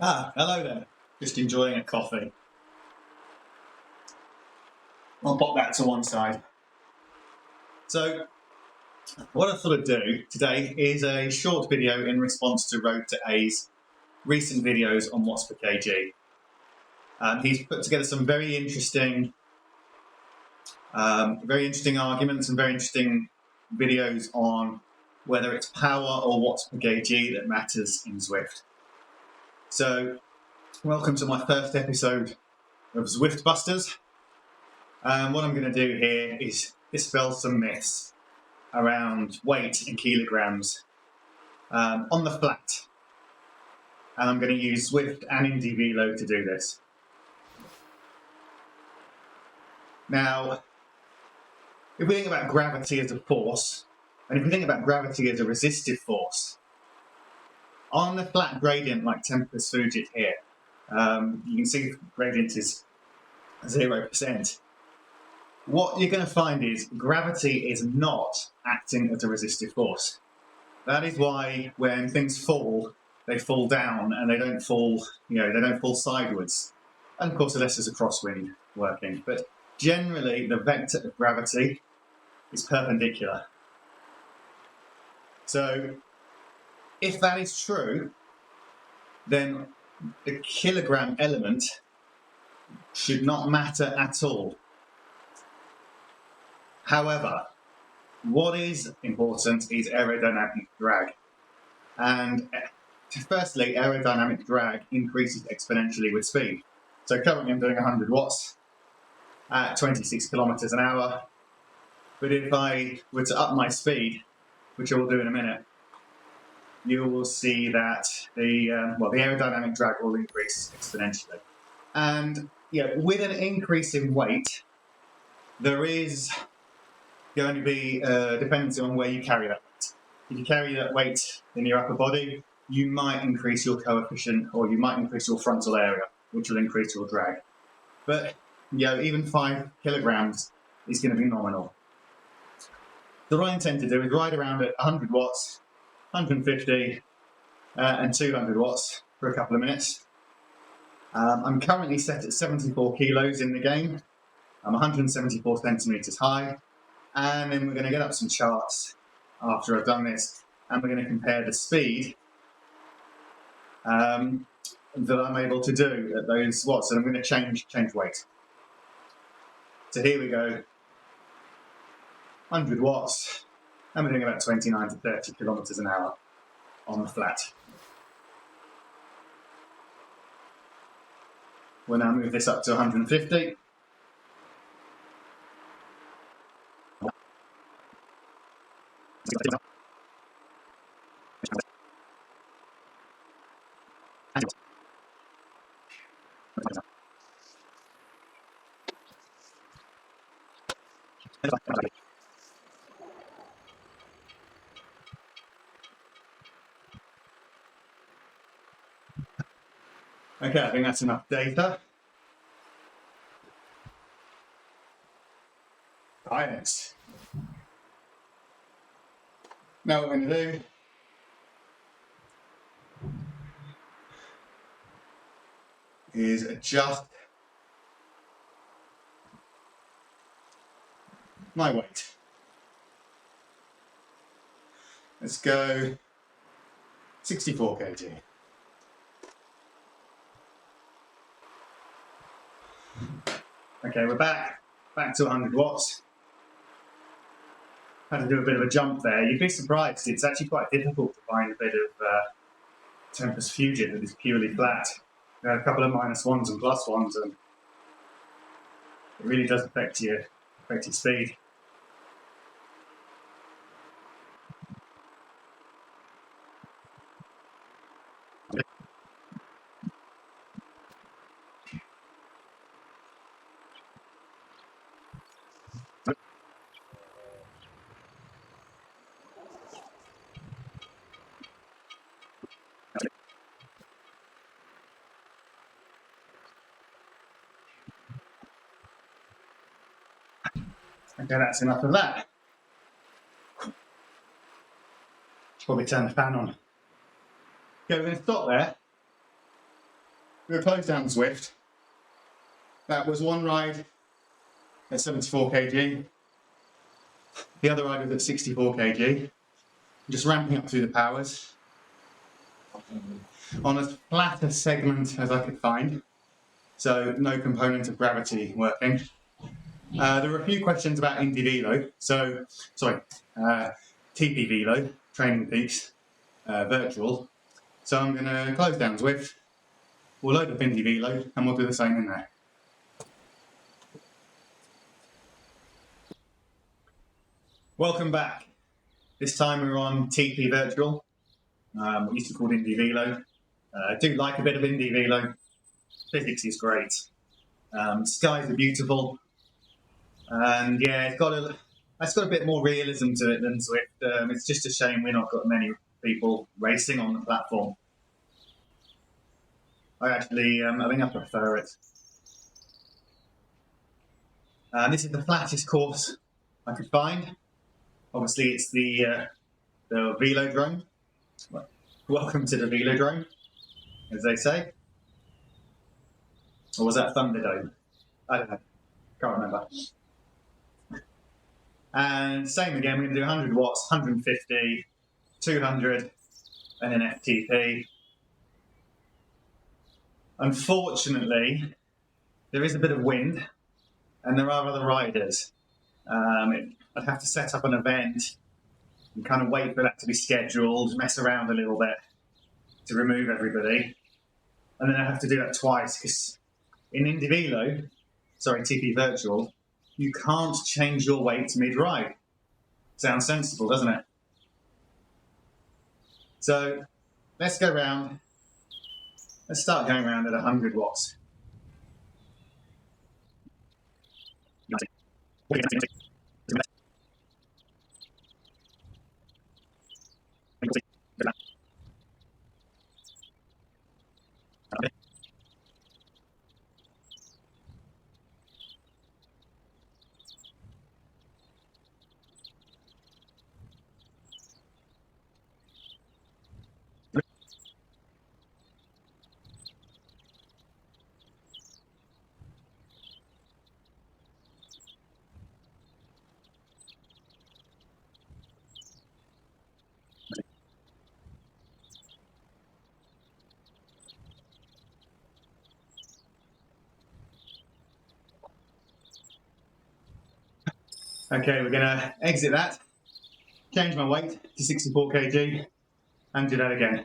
Hello there. Just enjoying a coffee. I'll pop that to one side. So, what I thought I'd do today is a short video in response to Road to A's recent videos on watts per kg. He's put together some very interesting arguments and very interesting videos on whether it's power or watts per kg that matters in Zwift. So, welcome to my first episode of Zwift Busters. What I'm going to do here is dispel some myths around weight in kilograms on the flat. And I'm going to use Zwift and Indy Velo to do this. Now, if we think about gravity as a force, and if we think about gravity as a resistive force, on the flat gradient like Tempest Fugit here, you can see the gradient is 0%. What you're going to find is gravity is not acting as a resistive force. That is why when things fall, they fall down and they don't fall, they don't fall sideways. And of course, unless there's a crosswind working. But generally, the vector of gravity is perpendicular. So if that is true, then the kilogram element should not matter at all. However, what is important is aerodynamic drag. And firstly, aerodynamic drag increases exponentially with speed. So currently I'm doing 100 watts at 26 kilometers an hour. But if I were to up my speed, which I will do in a minute, you will see that the aerodynamic drag will increase exponentially. And with an increase in weight, there is going to be dependency on where you carry that weight. If you carry that weight in your upper body, you might increase your coefficient, or you might increase your frontal area, which will increase your drag. But even 5 kilograms is going to be nominal. So what I intend to do is ride around at 100 watts, 150, and 200 watts for a couple of minutes. I'm currently set at 74 kilos in the game. I'm 174 centimeters high. And then we're going to get up some charts after I've done this, and we're going to compare the speed that I'm able to do at those watts, and I'm going to change weight. So here we go, 100 watts, and we're doing about 29 to 30 kilometers an hour on the flat. We'll now move this up to 150. Okay, I think that's enough data. Right. Now what we're going to do is adjust my weight. Let's go 64 kg. Okay, we're back to 100 watts. Had to do a bit of a jump there. You'd be surprised, it's actually quite difficult to find a bit of Tempest Fugit that is purely flat. There are a couple of -1s and +1s, and it really does affect your speed. Okay, that's enough of that. Should probably turn the fan on. Okay, we're going to stop there. we'll close down Zwift. That was one ride at 74 kg. The other ride was at 64 kg. Just ramping up through the powers on as flat a segment as I could find. So no component of gravity working. There were a few questions about Indy Velo. So, sorry, TP Velo, Training Peaks, Virtual. So I'm going to close down Zwift. We'll load up Indy Velo and we'll do the same in there. Welcome back. This time we're on TP Virtual, what used to be called Indy Velo. I do like a bit of Indy Velo. Physics is great. Skies are beautiful. And yeah, it's got a bit more realism to it than Zwift. It's just a shame we've not got many people racing on the platform. I actually, I think I prefer it. This is the flattest course I could find. Obviously, it's the velodrome. Welcome to the velodrome, as they say. Or was that Thunderdome? I don't know. Can't remember. And same again, we're going to do 100 watts, 150, 200, and then FTP. Unfortunately, there is a bit of wind, and there are other riders. I'd have to set up an event and kind of wait for that to be scheduled, mess around a little bit to remove everybody. And then I have to do that twice, because in Indy Velo, sorry, TP Virtual, you can't change your weight mid-ride. Sounds sensible, doesn't it? So let's go round. Let's start going around at 100 watts. Okay, we're going to exit that, change my weight to 64 kg, and do that again.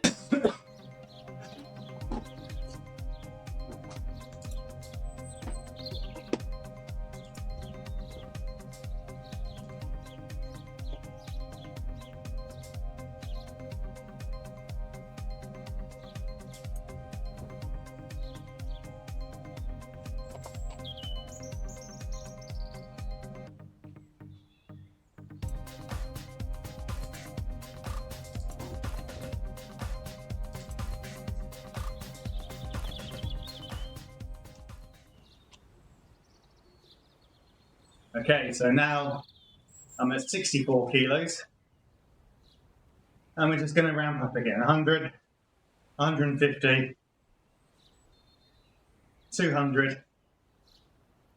Okay, so now I'm at 64 kilos, and we're just going to ramp up again. 100, 150, 200,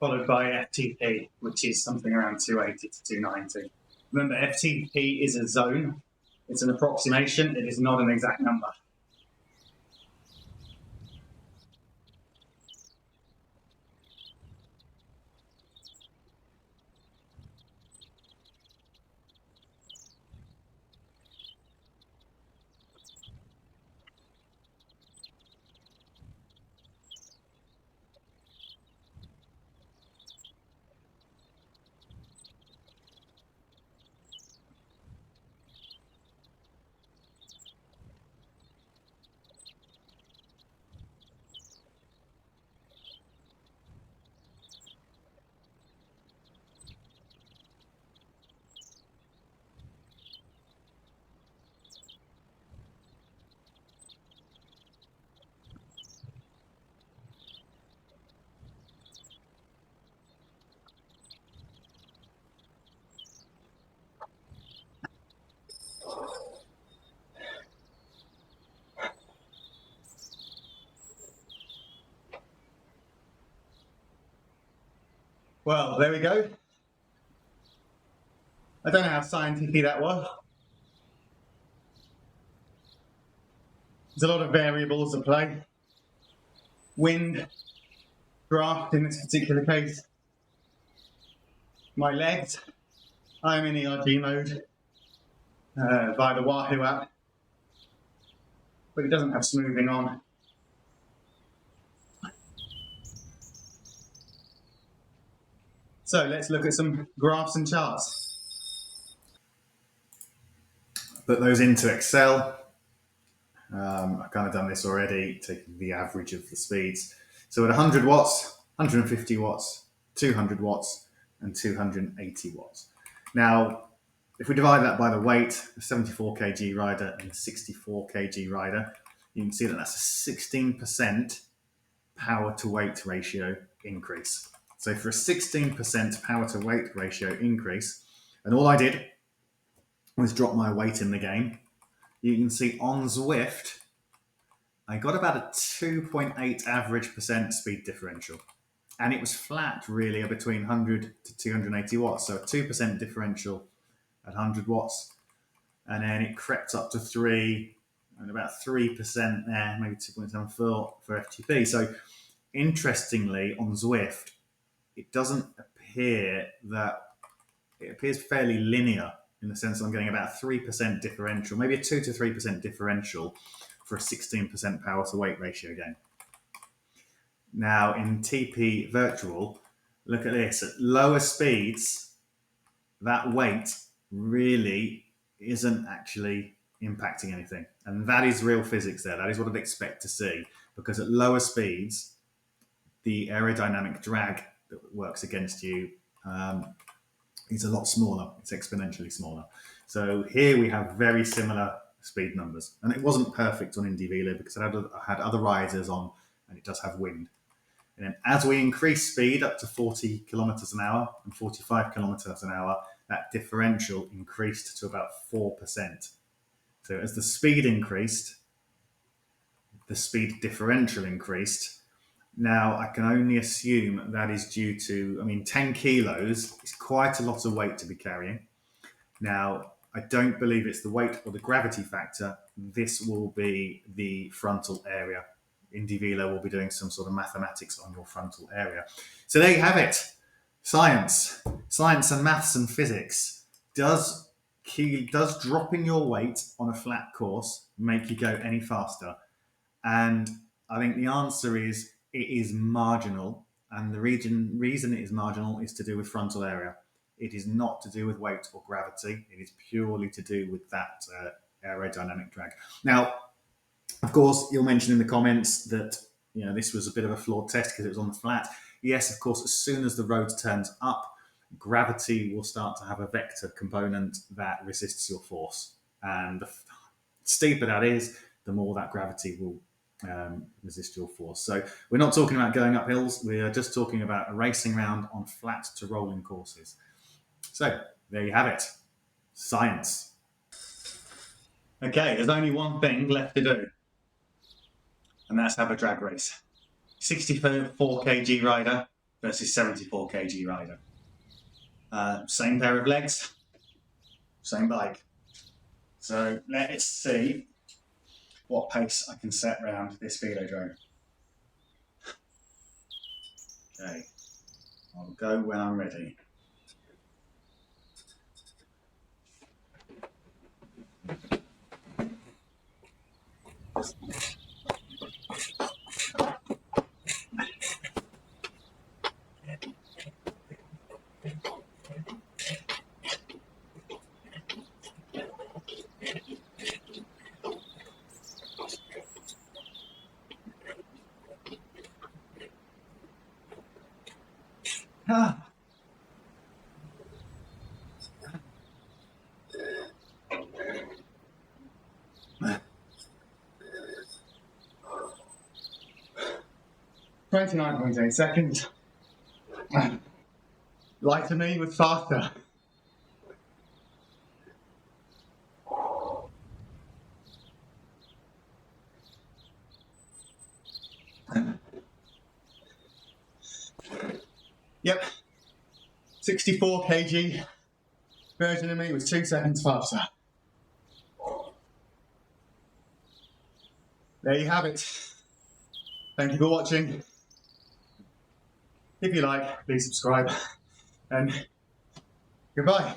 followed by FTP, which is something around 280 to 290. Remember, FTP is a zone. It's an approximation. It is not an exact number. Well, there we go. I don't know how scientific that was. There's a lot of variables at play. Wind, draft in this particular case. My legs, I'm in ERG mode via the Wahoo app, but it doesn't have smoothing on. So let's look at some graphs and charts. Put those into Excel. I've kind of done this already, taking the average of the speeds. So at 100 watts, 150 watts, 200 watts, and 280 watts. Now, if we divide that by the weight, a 74 kg rider and a 64 kg rider, you can see that that's a 16% power to weight ratio increase. So for a 16% power to weight ratio increase, and all I did was drop my weight in the game, you can see on Zwift, I got about a 2.8 average percent speed differential. And it was flat really between 100 to 280 watts. So a 2% differential at 100 watts. And then it crept up to 3 and about 3% there, maybe 2.7 for FTP. So interestingly, on Zwift, it doesn't appear that it appears fairly linear in the sense that I'm getting about 3% differential, maybe a 2 to 3% differential for a 16% power to weight ratio gain. Now in TP Virtual, look at this. At lower speeds, that weight really isn't actually impacting anything. And that is real physics there. That is what I'd expect to see. Because at lower speeds, the aerodynamic drag that works against you is a lot smaller. It's exponentially smaller. So here we have very similar speed numbers. And it wasn't perfect on Indie because I had other riders on, and it does have wind. And then as we increase speed up to 40 kilometers an hour and 45 kilometers an hour, that differential increased to about 4%. So as the speed increased, the speed differential increased. Now, I can only assume that is due to, 10 kilos is quite a lot of weight to be carrying. Now, I don't believe it's the weight or the gravity factor. This will be the frontal area. Indivilo will be doing some sort of mathematics on your frontal area. So there you have it. Science and maths and physics. Does dropping your weight on a flat course make you go any faster? And I think the answer is it is marginal. And the reason it is marginal is to do with frontal area. It is not to do with weight or gravity. It is purely to do with that aerodynamic drag. Now, of course, you'll mention in the comments that this was a bit of a flawed test because it was on the flat. Yes, of course, as soon as the road turns up, gravity will start to have a vector component that resists your force. And the steeper that is, the more that gravity will resist your force. So we're not talking about going up hills. We are just talking about racing around on flat to rolling courses. So there you have it. Science. Okay, there's only one thing left to do, and that's have a drag race. 64 kg rider versus 74 kg rider. Same pair of legs, same bike. So let's see what pace I can set around this velodrome. Okay, I'll go when I'm ready. Ah. 29.8 seconds. Lie to me with faster. Yep, 64 kg version of me was 2 seconds faster. There you have it. Thank you for watching. If you like, please subscribe, and goodbye.